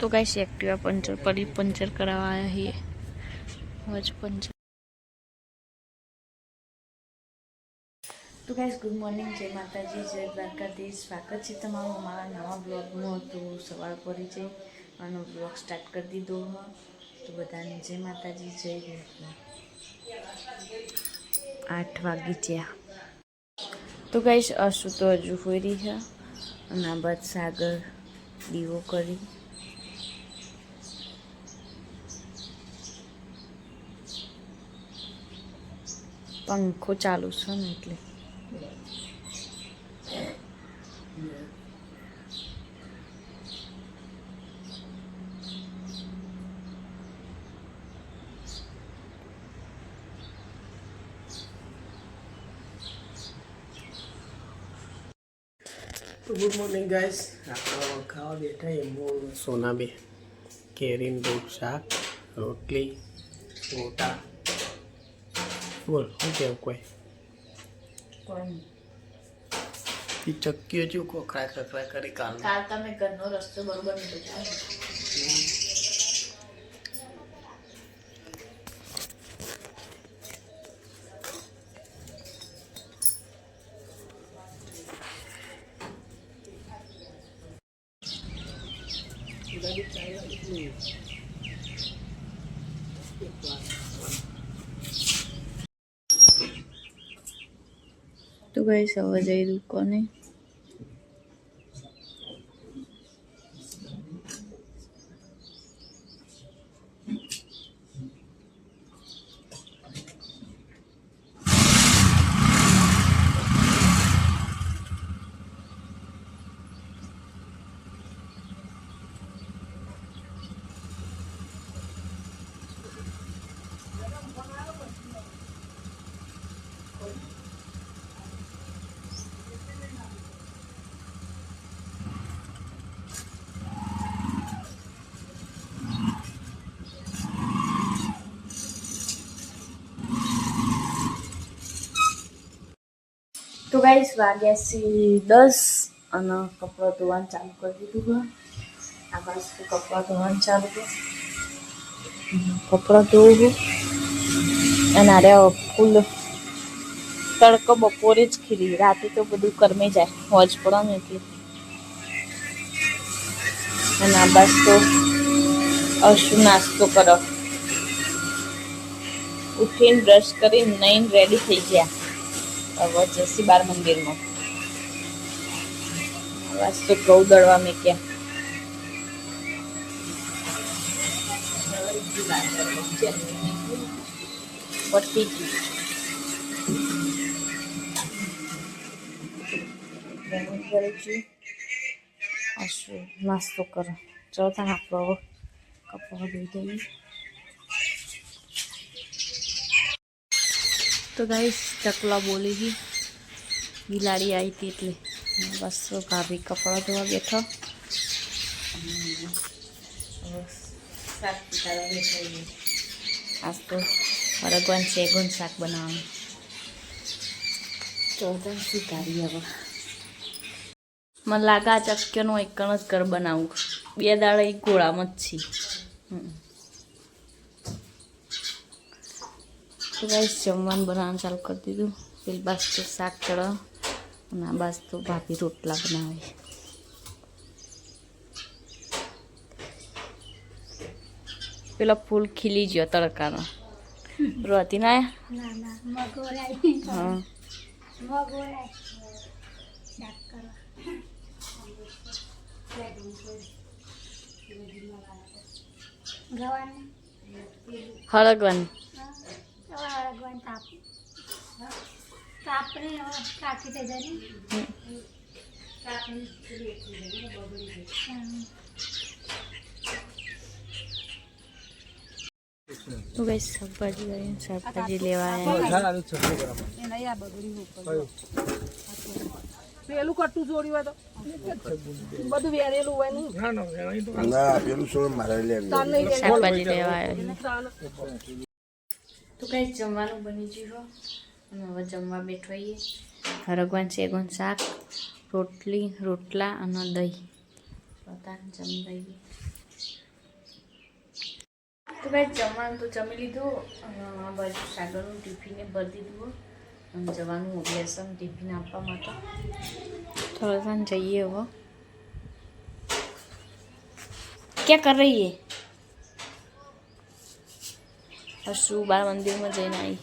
तो guys Activa puncture पड़ी, puncture करवाया है आज पंचर। तो गाइस गुड मॉर्निंग, जय माताजी, जय द्वारकाधीश। स्वागत है तमाम हमारा नवा ब्लॉग में। तो सवार पड़ी है और ब्लॉग स्टार्ट कर दीधो है। तो बधाने जय माताजी, जय द्वारका। 8 वागी थया। तो गाइस अशु तो हजू होई रही है और बाद सागर दीवो करी। पंखो चालू है ने એટલે तो गुड मॉर्निंग गाइस। खावा बैठा है सोना बे केरीन दूध शाक रोटली गोटा बोल શું કેવું કોઈ ચક્કીઓ જો કોકરા કકરા કરી કાલ તમે ઘરનો રસ્તો બરોબર નહીં બતાવ્યો। तो गाइस आवाज आई दुकाने तो गाइस वाग्या से 10 અને કપડા ધોવાનું ચાલુ કરી દીધું છે। આ બાજુ કપડા ધોવાનું ચાલુ છે, કપડા ધોવું અને આરે ફૂલ તડકો બપોરે જ ખીલી, રાતે તો બધું કરમે જાય હોજ પડે ને એટલે। અને આ બાજુ તો અશુ નાસ્તો કરો, ઉઠીને બ્રશ કરીને નઈને રેડી થઈ ગયા। अब जैसी बार मंदिर में आवाज तो गौ दड़वा में क्या पट्टी की नास्तो करो। चलो था आप कपड़ा धोई देंगे। तो गाइस चकला बोली ही बिलाड़ी आई थी એટલે बस भाभी कपड़ा धोवा बैठो शाक पिटावा बैठो। आज तो भगवान सेगुन शाक बनावा चौदह सुधारी। હવે મને લાગે આ ચક્કીનો એક જ ઘર બનાવું, 2 દાડા એક ગોળામાં જ છે। तो गाइस जमवान बनाना चालू कर दीधु। पेली बाजू तो शाक चढ़ा और आ बाजू तो भाभी रोटला बनावे। पेला फूल खिली गयो तड़कानो रोती ना हाँ हळगवन तो गाइस शाकभाजी गई, शाकभाजी लेवा પેલું કટ્ટું જોડ્યું હોય તો બધું વેરેલું હોય ને ના પેલું છોડ મારે લે શાકભાજી લેવા तो गाइस जमવાનું બની ગયું અને હવે જમવા બેઠોઈએ। હરગવાન સેગુન શાક રોટલી રોટલા અને દહીં બધાને જમી લઈએ। ભાઈ જમવાનું તો જમી લીધું અને આ બાજુ સાગરનું ટિફિને ભરી દીધું અને જવાનું અભ્યાસમ ટિફિન આપવા માટે થોડા જઈએ હવે ક્યાં કર રહી હે શું બાર મંદિરમાં જઈને આવી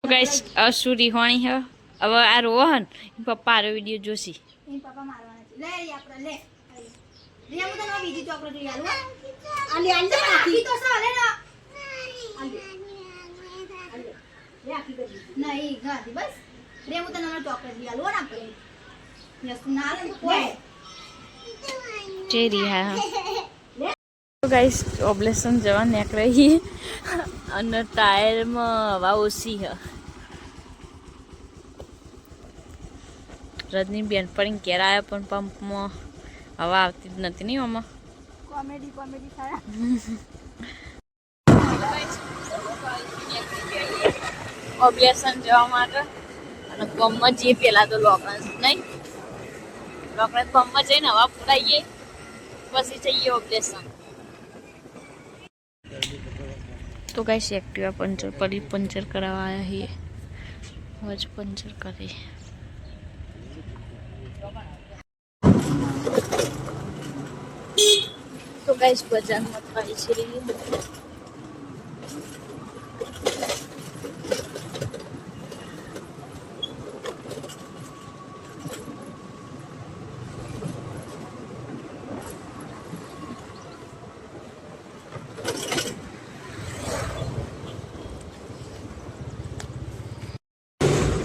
ગાઈસ અશુ રિહાણી હે હવે આ રોહન પપ્પા આરો વિડિયો જોશી પપ્પા મારવાના છે લે આપણે લે રિયા હું તને બીજી ચોકલેટ લઈ આલું આલી આલી આખી તો સાલે ના લે આખી કરી નહીં ગાડી બસ રિયા હું તને ચોકલેટ લઈ આલું ના આપણે યસ ના લે કોઈ જે રિયા તો ગાઈસ ઓબ્લેશન જવા નીક રહી અને ટાયરમાં હવા ઓછી હે રજની બેનપણી ઘેર આવ્યા પણ પંપમાં હવા આવતી જ નથી નહીં આમાં કોમેડી સારા ઓબ્લેશન જવા માટે અને પંપમાં જઈએ પહેલા તો લોકરન્સ નહીં લોકરન્સ પંપમાં જઈને હવા પુરાઈએ પછી જઈએ ઓબ્લેશન તો ગાઈસ એક્ટિવા પંચર પડી પંચર કરાવવા આવ્યા છીએ વજ પંચર કરી તો ગાઈસ બજારમાં ખાઈ છે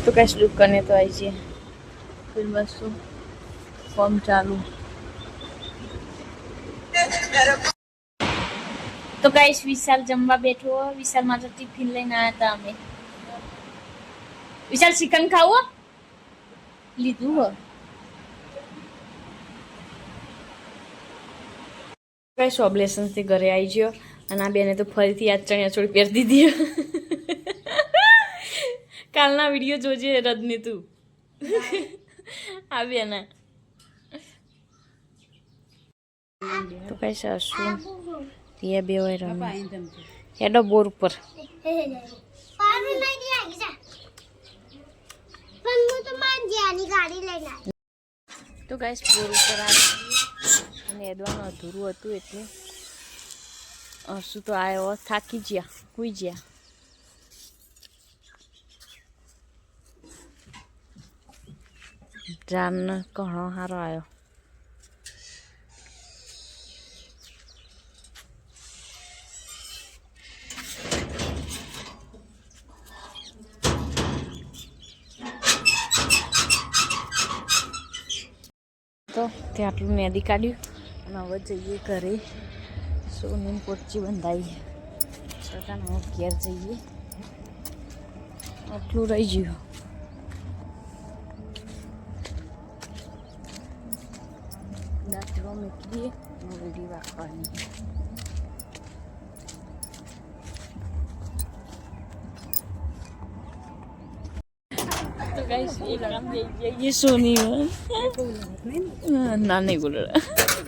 तो कैसे लुक करने तो आइए फिर बस तो फॉर्म चालू तो गाइस विशाल जमवा बैठो विशाल मात्र टिफिन लेने आया था हमें विशाल चिकन खाओ लीधु हो गाइस ઓબ્લેશન થી ઘરે આવી ગયો અને આ બેને તો ફરીથી આ ચણિયા ચોળી પહેરી દીધી કાલના વિડિયો જોજે રદની તું આ બેને તો કઈ સાસુ રિયા બે હોય રમે હેડો બોર ઉપર તો ગાઈસ બોર ઉપર આવી અને હેડવાનું અધૂરું હતું એટલે શું તો આવ્યો થાકી ગયા હુઈ ગયા જાન ઘણો સારો આવ્યો તો ત્યાં આટલું મેદી કાઢ્યું અને હવે જઈએ ઘરે સોની પોચી બંધાઈ છતાં હવે ઘેર જઈએ આટલું રહી ગયું દાંતરો મૂકી દઈએ વીડી રાખવાની તો ગાઈસ એ કામ જઈએ સોની ના નહીં બોલો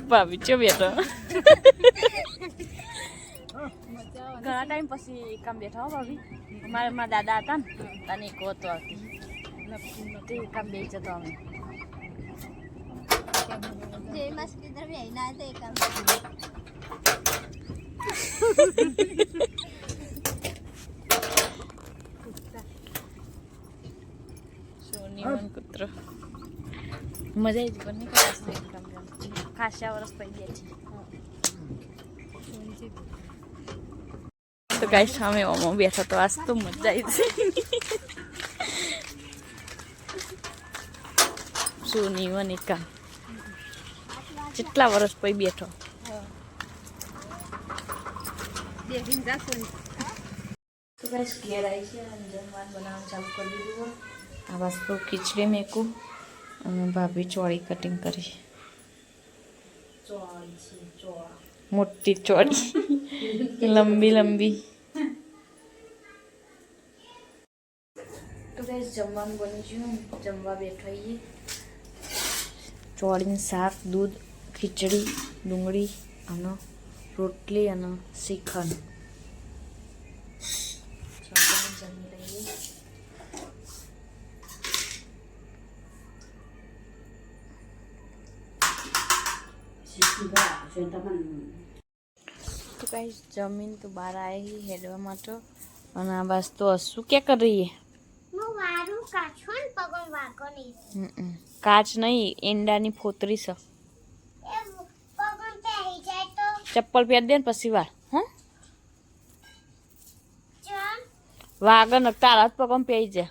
ભાભી ચો બેઠો ઘણા ટાઈમ પછી કામ બેઠા હો ભાભી અમારે મારા દાદા હતા ને અને એક હતો આવતી તે કામ બે જતો અમે સોની મન કૂતરો મજા આવી પણ નહીં ખાસા વર્ષ પડી ગયા છે તો ગાઈસ સામે ઓમો બેઠો તો આજ તો મજા આવી સોની મનિકા કેટલા વર્ષ પછી બેઠો તો ગાઈસ ઘેર આવી છે અને જમવાનું બનાવવાનું ચાલુ કરી દીધું આ વાસ્તુ ખીચડી મેકું અને ભાભી ચોળી કટિંગ કરી મોટી ચોળી લંબી લંબી તો ગાઈસ જમવાનું બની ગયું જમવા બેઠો છીએ ચોળીનું શાક, દૂધ, ખીચડી, ડુંગળી અને રોટલી અને શ્રીખંડ. જમી લઈએ. તો કઈ જમીન તો બહાર આવી હેડવા માટે અને આ બસ તો શું ક્યાં કરી રહીએ? કાચ નહીં, ઈંડાની ફોતરી છે. ચપ્પલ પહેર દે ને પછી વાર. હા, વાગર ન તારા જ પગમ પહેરી જાય.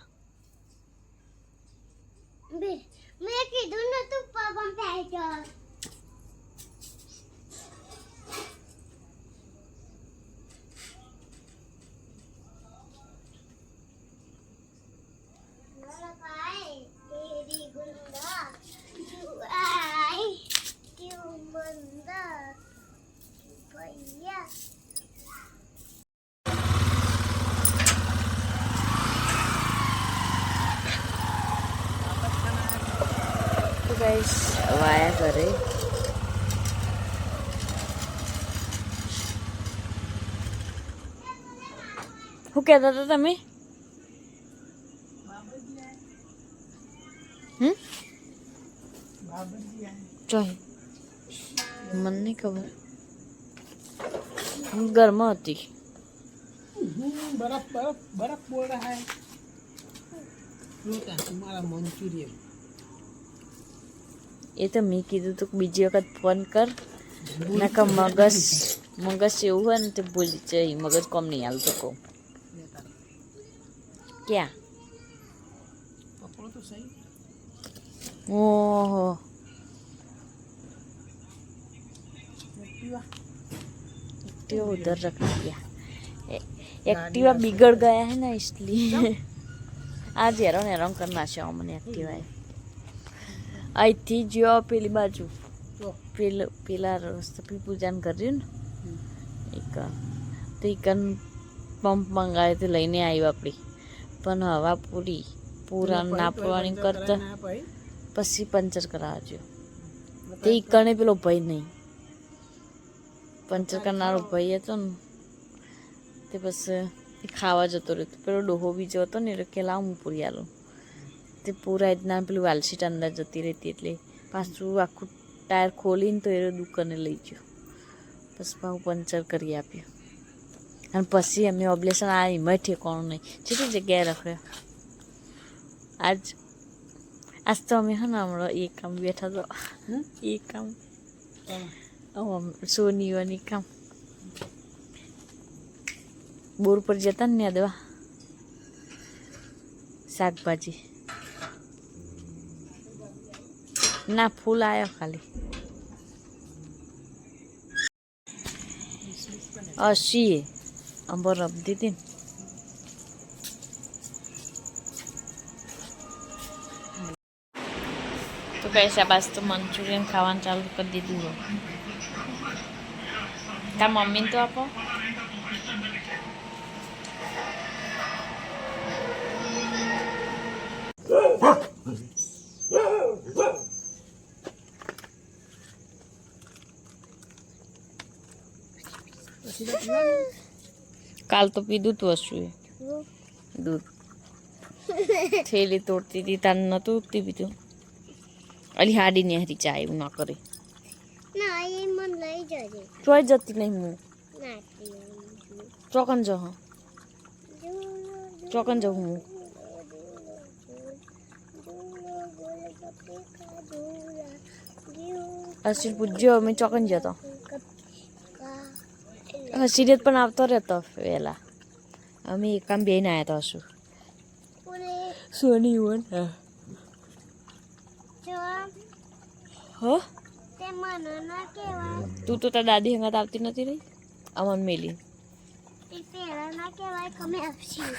મેં કીધું નતું પગમ પહેરી જાય. તો ગાઈસ વાયા કરે. શું કહેતા હતા તમે? ચોય મને નહીં ખબર. ઘરમાં હતી. बर्फ बर्फ बर्फ बोल रहा है तुम्हारा मंचूरियन. એ તો મેં કીધું તું બીજી વખત ફોન કર નકર મગજ એવું હોય ને તો ભૂલી જાય. મગજ કોમ નહીં હાલતું કહું. ક્યાં? पकड़ो तो सही. ओहो एक्टिवा उधर रख दिया. एक्टिवा बिगड़ गया है ना इसलिए आज हैरान हैरान करना છે મને एक्टिवा. અહીંથી જો પેલી બાજુ પેલા રસ્તે પૂજાન કર્યું ને એક તો એકન પંપ મંગાવ્યો તો લઈને આવ્યો આપણી પણ હવા પૂરા નાપવાની કરતા પછી પંચર કરાવજો. તે ઈકણે પેલો ભાઈ નહીં, પંચર કરનારો ભાઈ હતો ને તે પછી ખાવા જતો રહ્યો. પેલો ડોહો બીજો હતો ને એટલે કે લાવ હું પૂરી આલું. તે પૂરા રીતના પેલું વાલસીટ અંદર જતી રહેતી એટલે પાછું આખું ટાયર ખોલીને તો એ દુકાને લઈ ગયો. પછી પાછું પંચર કરી આપ્યું. અને પછી અમે ઓબ્લેશન આ એમાં ઠેકાણું નહીં. કેટલી જગ્યાએ રખડ્યો. આજ તો અમે હે ને હમણાં એ કામ બેઠા તો એ કામ સોનીઓની કામ બોર પર જતા ને દવા શાકભાજી ના ફૂલ આવ્યો ખાલી 80 અંબર રબ દીધી ને. તો કૈસા બાસ તો મંચુરિયન ખાવાનું ચાલુ કરી દીધું હોય. તાર મમ્મીને તો આપો. કાલ તો પીધું તું હશું એ દૂધ. થેલી તોડતી હતી તાર નતું પીધું. અલી હાડી ને હરી ચા એવું ના કરે. ના એ મન લઈ જજે. ચોય જતી નહીં હું. ના ચોકન જ હા ચોકન જાઉં હું. હસી પૂછજો અમે ચોકન જતો. હસીરિયત પણ આવતો રહેતો વહેલા. અમે એકામ બેને આવ્યા હતા હશું સોની વન. હા તે મને ના કહેવાય. તું તો તાર દાદી હંગાત આવતી નથી રહી અમન મેલી. તે પેલા ના કહેવાય કમે આપશી.